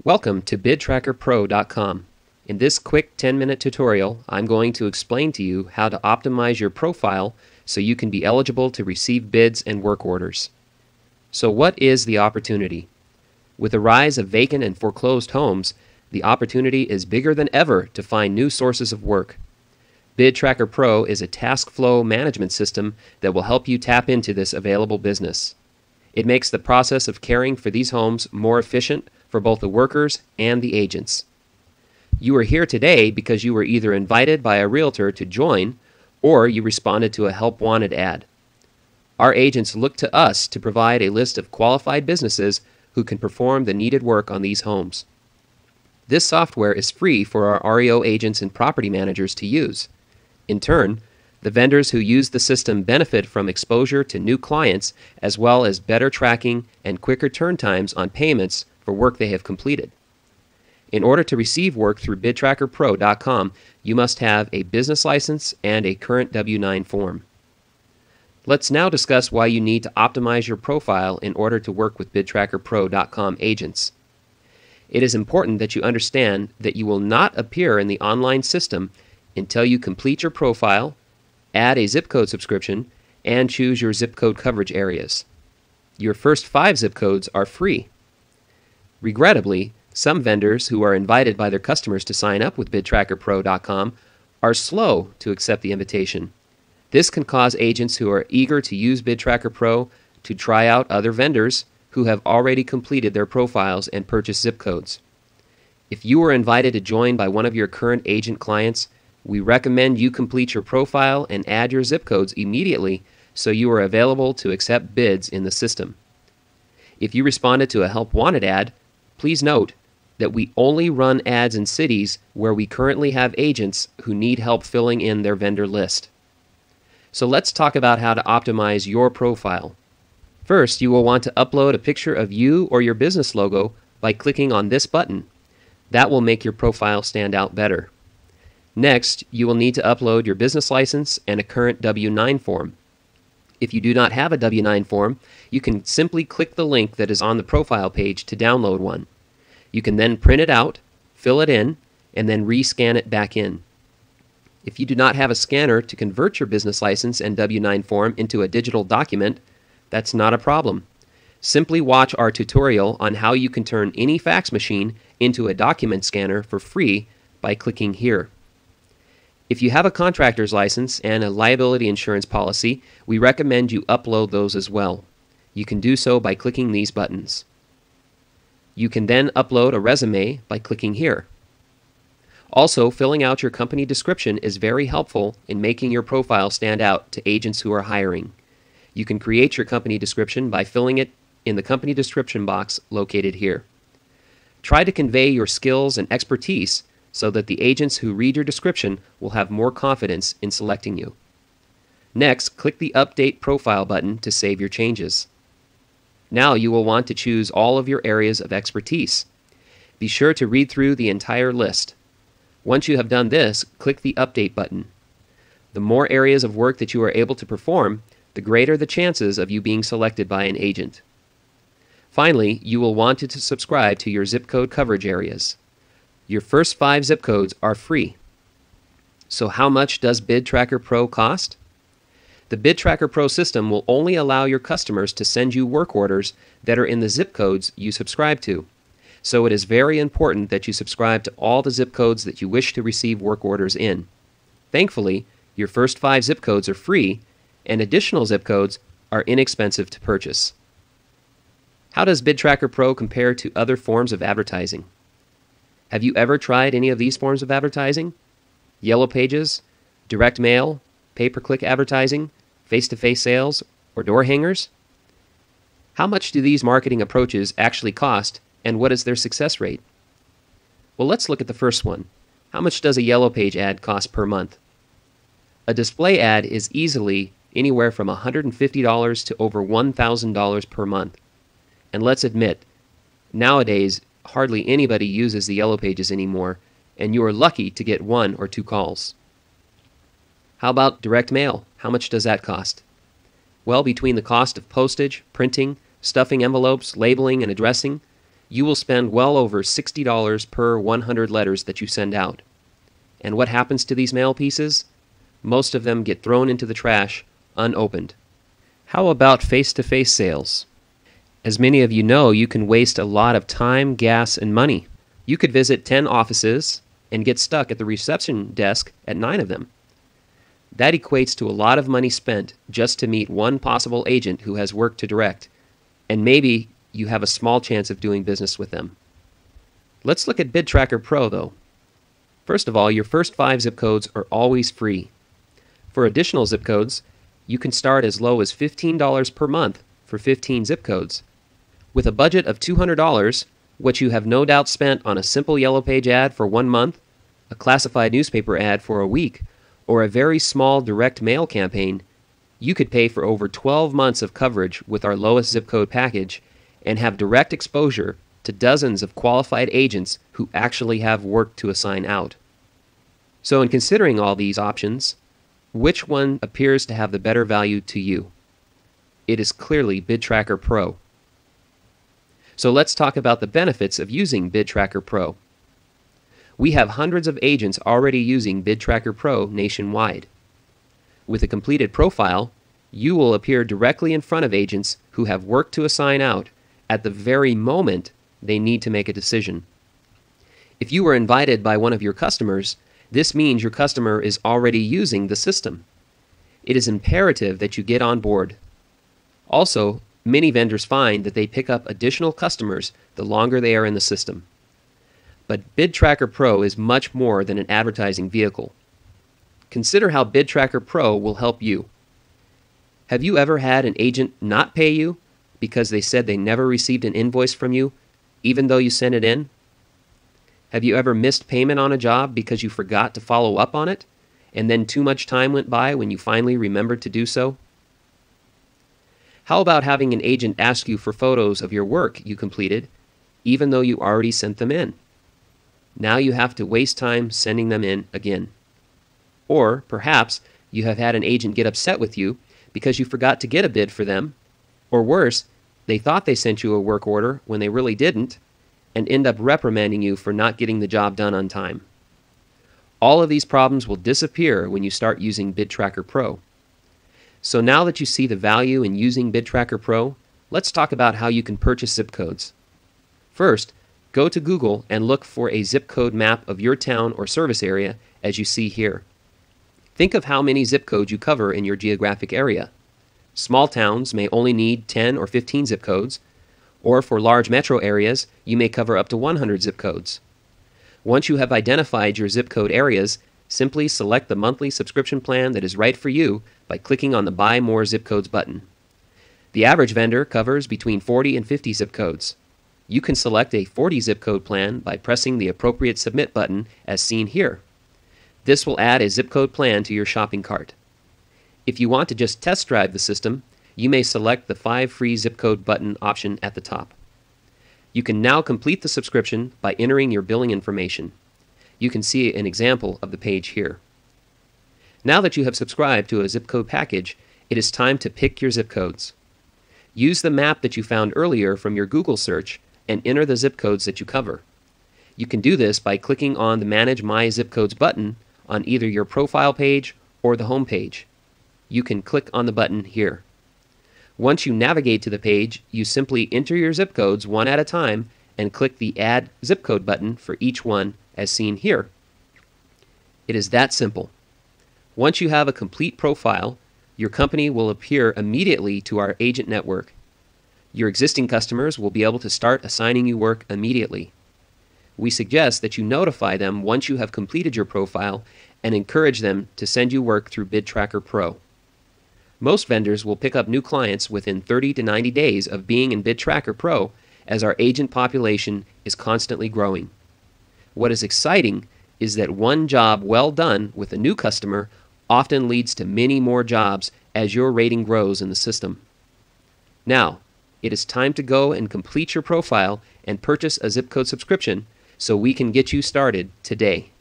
Welcome to BidTrackerPro.com. In this quick 10-minute tutorial, I'm going to explain to you how to optimize your profile so you can be eligible to receive bids and work orders. So what is the opportunity? With the rise of vacant and foreclosed homes, the opportunity is bigger than ever to find new sources of work. BidTracker Pro is a task flow management system that will help you tap into this available business. It makes the process of caring for these homes more efficient for both the workers and the agents. You are here today because you were either invited by a realtor to join or you responded to a help wanted ad. Our agents look to us to provide a list of qualified businesses who can perform the needed work on these homes. This software is free for our REO agents and property managers to use. In turn, the vendors who use the system benefit from exposure to new clients as well as better tracking and quicker turn times on payments for work they have completed. In order to receive work through BidTrackerPro.com, you must have a business license and a current W-9 form. Let's now discuss why you need to optimize your profile in order to work with BidTrackerPro.com agents. It is important that you understand that you will not appear in the online system until you complete your profile, add a zip code subscription, and choose your zip code coverage areas. Your first 5 zip codes are free. Regrettably, some vendors who are invited by their customers to sign up with BidTrackerPro.com are slow to accept the invitation. This can cause agents who are eager to use BidTracker Pro to try out other vendors who have already completed their profiles and purchased zip codes. If you were invited to join by one of your current agent clients, we recommend you complete your profile and add your zip codes immediately so you are available to accept bids in the system. If you responded to a help wanted ad, please note that we only run ads in cities where we currently have agents who need help filling in their vendor list. So let's talk about how to optimize your profile. First, you will want to upload a picture of you or your business logo by clicking on this button. That will make your profile stand out better. Next, you will need to upload your business license and a current W-9 form. If you do not have a W-9 form, you can simply click the link that is on the profile page to download one. You can then print it out, fill it in, and then re-scan it back in. If you do not have a scanner to convert your business license and W-9 form into a digital document, that's not a problem. Simply watch our tutorial on how you can turn any fax machine into a document scanner for free by clicking here. If you have a contractor's license and a liability insurance policy, we recommend you upload those as well. You can do so by clicking these buttons. You can then upload a resume by clicking here. Also, filling out your company description is very helpful in making your profile stand out to agents who are hiring. You can create your company description by filling it in the company description box located here. Try to convey your skills and expertise so that the agents who read your description will have more confidence in selecting you. Next, click the Update Profile button to save your changes. Now you will want to choose all of your areas of expertise. Be sure to read through the entire list. Once you have done this, click the Update button. The more areas of work that you are able to perform, the greater the chances of you being selected by an agent. Finally, you will want to subscribe to your zip code coverage areas. Your first 5 zip codes are free. So how much does BidTracker Pro cost? The BidTracker Pro system will only allow your customers to send you work orders that are in the zip codes you subscribe to. So it is very important that you subscribe to all the zip codes that you wish to receive work orders in. Thankfully, your first 5 zip codes are free, and additional zip codes are inexpensive to purchase. How does BidTracker Pro compare to other forms of advertising? Have you ever tried any of these forms of advertising? Yellow Pages, direct mail, pay-per-click advertising, face-to-face sales, or door hangers? How much do these marketing approaches actually cost, and what is their success rate? Well, let's look at the first one. How much does a Yellow Page ad cost per month? A display ad is easily anywhere from $150 to over $1,000 per month. And let's admit, nowadays, hardly anybody uses the Yellow Pages anymore, and you are lucky to get 1 or 2 calls. How about direct mail? How much does that cost? Well, between the cost of postage, printing, stuffing envelopes, labeling, and addressing, you will spend well over $60 per 100 letters that you send out. And what happens to these mail pieces? Most of them get thrown into the trash unopened. How about face-to-face sales? As many of you know, you can waste a lot of time, gas, and money. You could visit 10 offices and get stuck at the reception desk at 9 of them. That equates to a lot of money spent just to meet one possible agent who has work to direct, and maybe you have a small chance of doing business with them. Let's look at BidTracker Pro, though. First of all, your first 5 zip codes are always free. For additional zip codes, you can start as low as $15 per month for 15 zip codes. With a budget of $200, which you have no doubt spent on a simple Yellow Page ad for 1 month, a classified newspaper ad for a week, or a very small direct mail campaign, you could pay for over 12 months of coverage with our lowest zip code package and have direct exposure to dozens of qualified agents who actually have work to assign out. So in considering all these options, which one appears to have the better value to you? It is clearly BidTracker Pro. So let's talk about the benefits of using BidTracker Pro. We have hundreds of agents already using BidTracker Pro nationwide. With a completed profile, you will appear directly in front of agents who have work to assign out at the very moment they need to make a decision. If you were invited by one of your customers, this means your customer is already using the system. It is imperative that you get on board. Also, many vendors find that they pick up additional customers the longer they are in the system. But BidTracker Pro is much more than an advertising vehicle. Consider how BidTracker Pro will help you. Have you ever had an agent not pay you because they said they never received an invoice from you, even though you sent it in? Have you ever missed payment on a job because you forgot to follow up on it, and then too much time went by when you finally remembered to do so? How about having an agent ask you for photos of your work you completed, even though you already sent them in? Now you have to waste time sending them in again. Or perhaps you have had an agent get upset with you because you forgot to get a bid for them, or worse, they thought they sent you a work order when they really didn't, and end up reprimanding you for not getting the job done on time. All of these problems will disappear when you start using BidTracker Pro. So now that you see the value in using BidTracker Pro, let's talk about how you can purchase zip codes. First, go to Google and look for a zip code map of your town or service area as you see here. Think of how many zip codes you cover in your geographic area. Small towns may only need 10 or 15 zip codes, or for large metro areas, you may cover up to 100 zip codes. Once you have identified your zip code areas, simply select the monthly subscription plan that is right for you by clicking on the Buy More Zip Codes button. The average vendor covers between 40 and 50 zip codes. You can select a 40 zip code plan by pressing the appropriate Submit button as seen here. This will add a zip code plan to your shopping cart. If you want to just test drive the system, you may select the 5 free zip code button option at the top. You can now complete the subscription by entering your billing information. You can see an example of the page here. Now that you have subscribed to a zip code package, it is time to pick your zip codes. Use the map that you found earlier from your Google search and enter the zip codes that you cover. You can do this by clicking on the Manage My Zip Codes button on either your profile page or the home page. You can click on the button here. Once you navigate to the page, you simply enter your zip codes one at a time and click the Add Zip Code button for each one as seen here. It is that simple. Once you have a complete profile, your company will appear immediately to our agent network. Your existing customers will be able to start assigning you work immediately. We suggest that you notify them once you have completed your profile and encourage them to send you work through BidTracker Pro. Most vendors will pick up new clients within 30 to 90 days of being in BidTracker Pro as our agent population is constantly growing. What is exciting is that one job well done with a new customer often leads to many more jobs as your rating grows in the system. Now, it is time to go and complete your profile and purchase a zip code subscription so we can get you started today.